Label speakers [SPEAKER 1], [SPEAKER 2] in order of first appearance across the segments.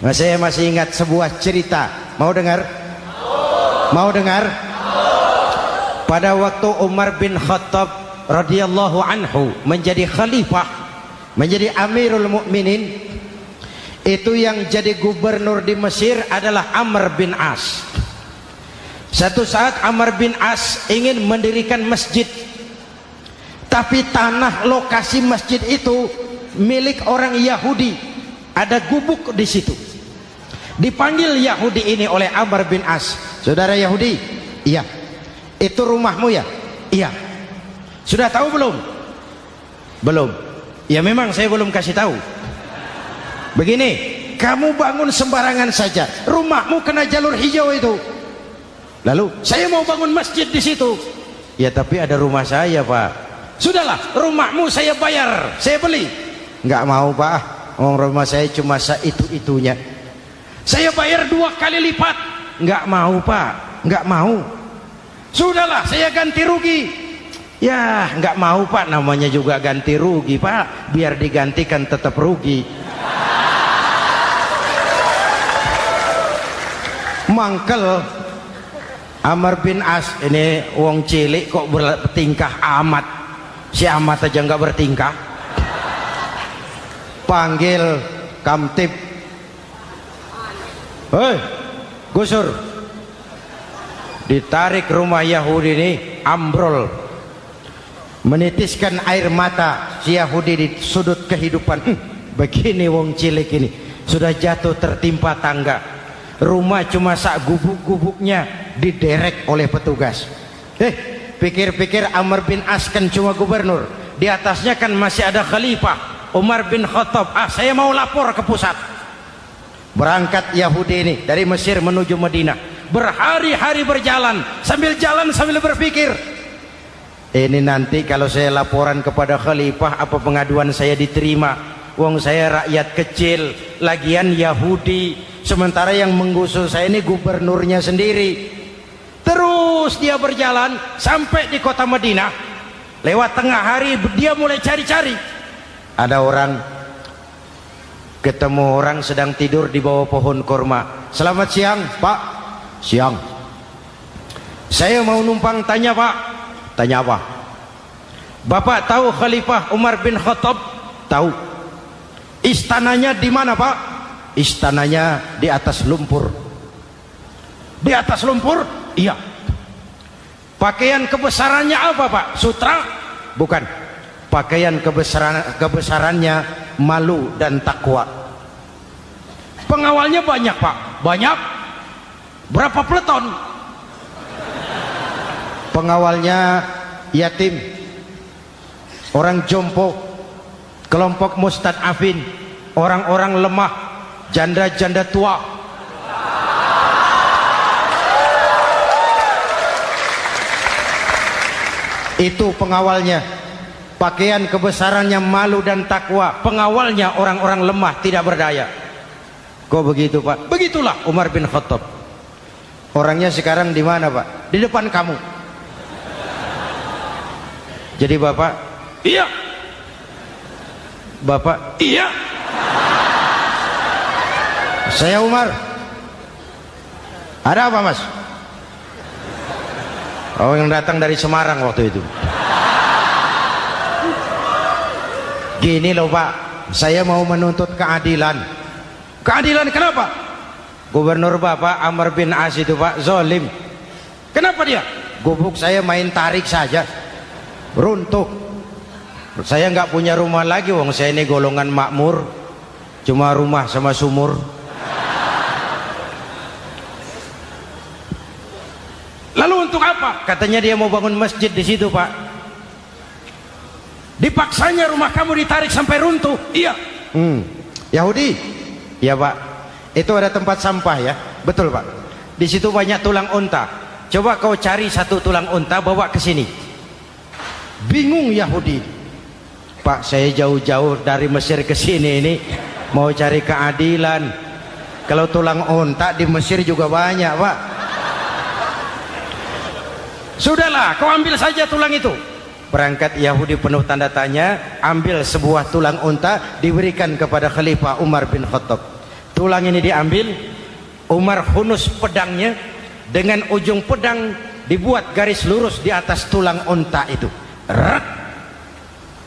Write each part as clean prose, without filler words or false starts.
[SPEAKER 1] Nah, saya masih ingat sebuah cerita. Mau dengar? Mau dengar? Pada waktu Umar bin Khattab radhiyallahu anhu menjadi khalifah, menjadi Amirul Mukminin, itu yang jadi gubernur di Mesir adalah Amr bin As. Satu saat Amr bin As ingin mendirikan masjid, tapi tanah lokasi masjid itu milik orang Yahudi, ada gubuk di situ. Dipanggil Yahudi ini oleh Amr bin As. Saudara Yahudi, iya. Itu rumahmu ya? Iya. Sudah tahu belum? Belum. Ya memang saya belum kasih tahu. Begini, kamu bangun sembarangan saja, rumahmu kena jalur hijau itu. Lalu saya mau bangun masjid di situ. Ya tapi ada rumah saya, Pak. Sudahlah, rumahmu saya bayar, saya beli. Enggak mau, Pak. Rumah saya cuma itu-itunya. Saya bayar 2 kali lipat. Enggak mau, Pak. Enggak mau. Sudahlah, saya ganti rugi. Ya, enggak mau, Pak. Namanya juga ganti rugi, Pak. Biar digantikan tetap rugi. Mangkel Amr bin As ini wong cilik kok bertingkah amat. Si amat aja enggak bertingkah. Panggil Kamtib. Hei, gusur. Ditarik rumah Yahudi ini, ambrol, menitiskan air mata si Yahudi di sudut kehidupan. Begini wong cilik ini sudah jatuh tertimpa tangga, rumah cuma sak gubuk-gubuknya diderek oleh petugas. Pikir-pikir Amr bin As kan cuma gubernur, di atasnya kan masih ada khalifah Umar bin Khattab. Saya mau lapor ke pusat. Berangkat Yahudi ini dari Mesir menuju Madinah, berhari-hari berjalan, sambil berpikir, ini nanti kalau saya laporan kepada khalifah, apa pengaduan saya diterima? Wong saya rakyat kecil, lagian Yahudi, sementara yang menggusur saya ini gubernurnya sendiri. Terus dia berjalan sampai di kota Madinah. Lewat tengah hari dia mulai cari-cari. Ada orang, ketemu orang sedang tidur di bawah pohon kurma. Selamat siang, Pak. Siang. Saya mau numpang tanya, Pak. Tanya apa? Bapak tahu Khalifah Umar bin Khattab? Tahu. Istananya di mana, Pak? Istananya di atas lumpur. Di atas lumpur? Iya. Pakaian kebesarannya apa, Pak? Sutra? Bukan. Pakaian kebesarannya malu dan takwa. Pengawalnya banyak, Pak. Banyak. Berapa peleton? Pengawalnya yatim, orang jompo, kelompok mustadafin, orang-orang lemah, janda-janda tua. Itu pengawalnya. Pakaian kebesarannya malu dan takwa. Pengawalnya orang-orang lemah, tidak berdaya. Kok begitu, Pak? Begitulah Umar bin Khattab. Orangnya sekarang di mana, Pak? Di depan kamu. Jadi Bapak, iya. Bapak, iya. Saya Umar. Ada apa, Mas? Oh, yang datang dari Semarang waktu itu. Gini loh, Pak, saya mau menuntut keadilan. Keadilan kenapa? Gubernur Bapak Amr bin As itu, Pak, zolim. Kenapa dia? Gubuk saya main tarik saja, runtuh. Saya nggak punya rumah lagi, wong saya ini golongan makmur, cuma rumah sama sumur. Lalu untuk apa? Katanya dia mau bangun masjid di situ, Pak. Dipaksanya rumah kamu ditarik sampai runtuh. Iya. Yahudi. Ya, Pak. Itu ada tempat sampah ya. Betul, Pak. Di situ banyak tulang unta. Coba kau cari satu tulang unta bawa ke sini. Bingung Yahudi. Pak, saya jauh-jauh dari Mesir ke sini ini mau cari keadilan. Kalau tulang unta di Mesir juga banyak, Pak. Sudahlah, kau ambil saja tulang itu. Berangkat Yahudi penuh tanda tanya, ambil sebuah tulang unta, diberikan kepada Khalifah Umar bin Khattab. Tulang ini diambil, Umar hunus pedangnya, dengan ujung pedang dibuat garis lurus di atas tulang unta itu. Rat.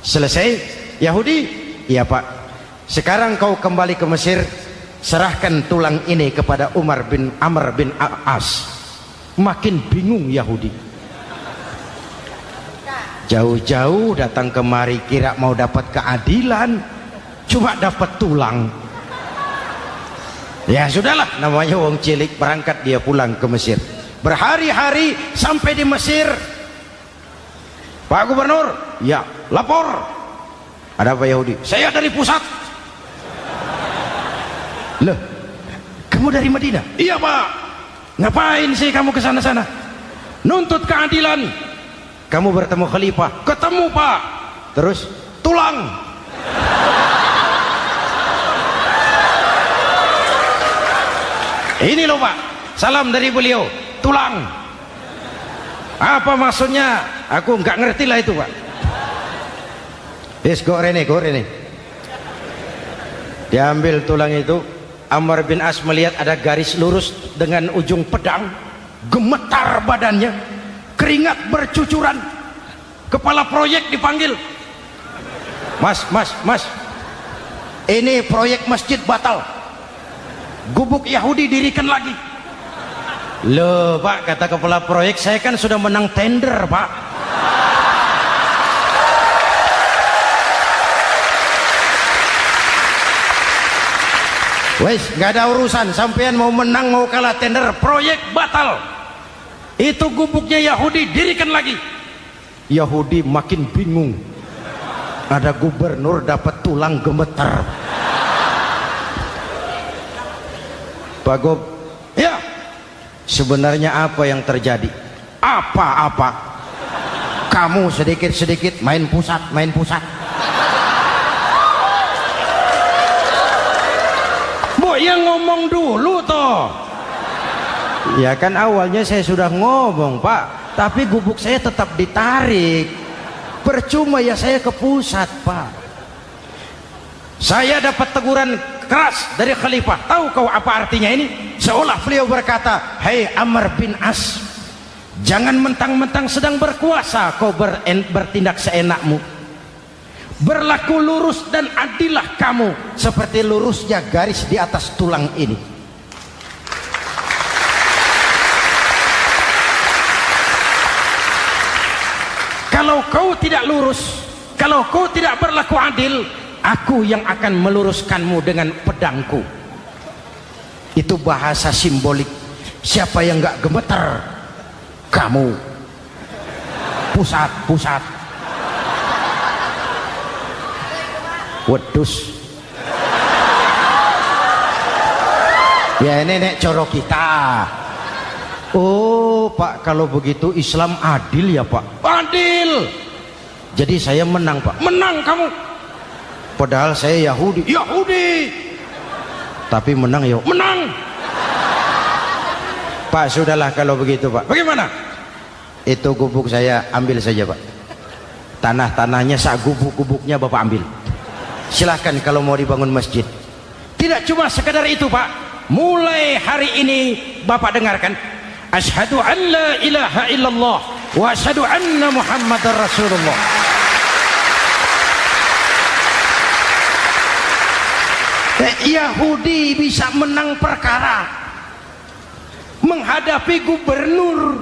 [SPEAKER 1] Selesai. Yahudi, iya Pak, sekarang kau kembali ke Mesir, serahkan tulang ini kepada Umar bin Amr bin As. Makin bingung Yahudi, jauh-jauh datang kemari kira mau dapat keadilan, cuma dapat tulang. Ya sudahlah, namanya wong cilik, berangkat dia pulang ke Mesir. Berhari-hari sampai di Mesir. Pak Gubernur, ya lapor. Ada apa Yahudi? Saya dari pusat. Loh, kamu dari Madinah? Iya Pak. Ngapain sih kamu ke sana-sana? Nuntut keadilan. Kamu bertemu khalifah? Ketemu Pak. Terus tulang. Ini loh Pak, salam dari beliau, tulang. Apa maksudnya? Aku nggak ngerti lah itu Pak. Yes, go rene. Diambil tulang itu, Amr bin As melihat ada garis lurus dengan ujung pedang, gemetar badannya, keringat bercucuran. Kepala proyek dipanggil. Mas, ini proyek masjid batal. Gubuk Yahudi dirikan lagi. Loh Pak, kata kepala proyek, saya kan sudah menang tender Pak. Wes, nggak ada urusan, sampean mau menang mau kalah tender, proyek batal. Itu gubuknya Yahudi dirikan lagi. Yahudi makin bingung. Ada gubernur dapat tulang gemetar. Pak Gob, ya, sebenarnya apa yang terjadi? Apa-apa? Kamu sedikit-sedikit main pusat. Bu, yang ngomong dulu toh. Ya kan awalnya saya sudah ngomong Pak, tapi gubuk saya tetap ditarik. Percuma ya saya ke pusat Pak. Saya dapat teguran keras dari khalifah. Tahu kau apa artinya ini? Seolah beliau berkata, "Hei Amr bin As, jangan mentang-mentang sedang berkuasa kau bertindak seenakmu. Berlaku lurus dan adillah kamu seperti lurusnya garis di atas tulang ini." Kalau kau tidak lurus, kalau kau tidak berlaku adil, aku yang akan meluruskanmu dengan pedangku. Itu bahasa simbolik. Siapa yang nggak gemeter? Kamu. Pusat. Wedus. Ya ini nek coro kita. Oh Pak, kalau begitu Islam adil ya Pak? Adil. Jadi saya menang Pak. Menang kamu. Padahal saya Yahudi. Tapi menang ya. Menang. Pak, sudahlah kalau begitu Pak. Bagaimana? Itu gubuk saya ambil saja Pak. Tanah-tanahnya sak gubuk-gubuknya Bapak ambil. Silahkan kalau mau dibangun masjid. Tidak cuma sekadar itu Pak. Mulai hari ini Bapak dengarkan. Asyhadu an la ilaha illallah wa asyhadu anna Muhammadar Rasulullah. Yahudi bisa menang perkara menghadapi gubernur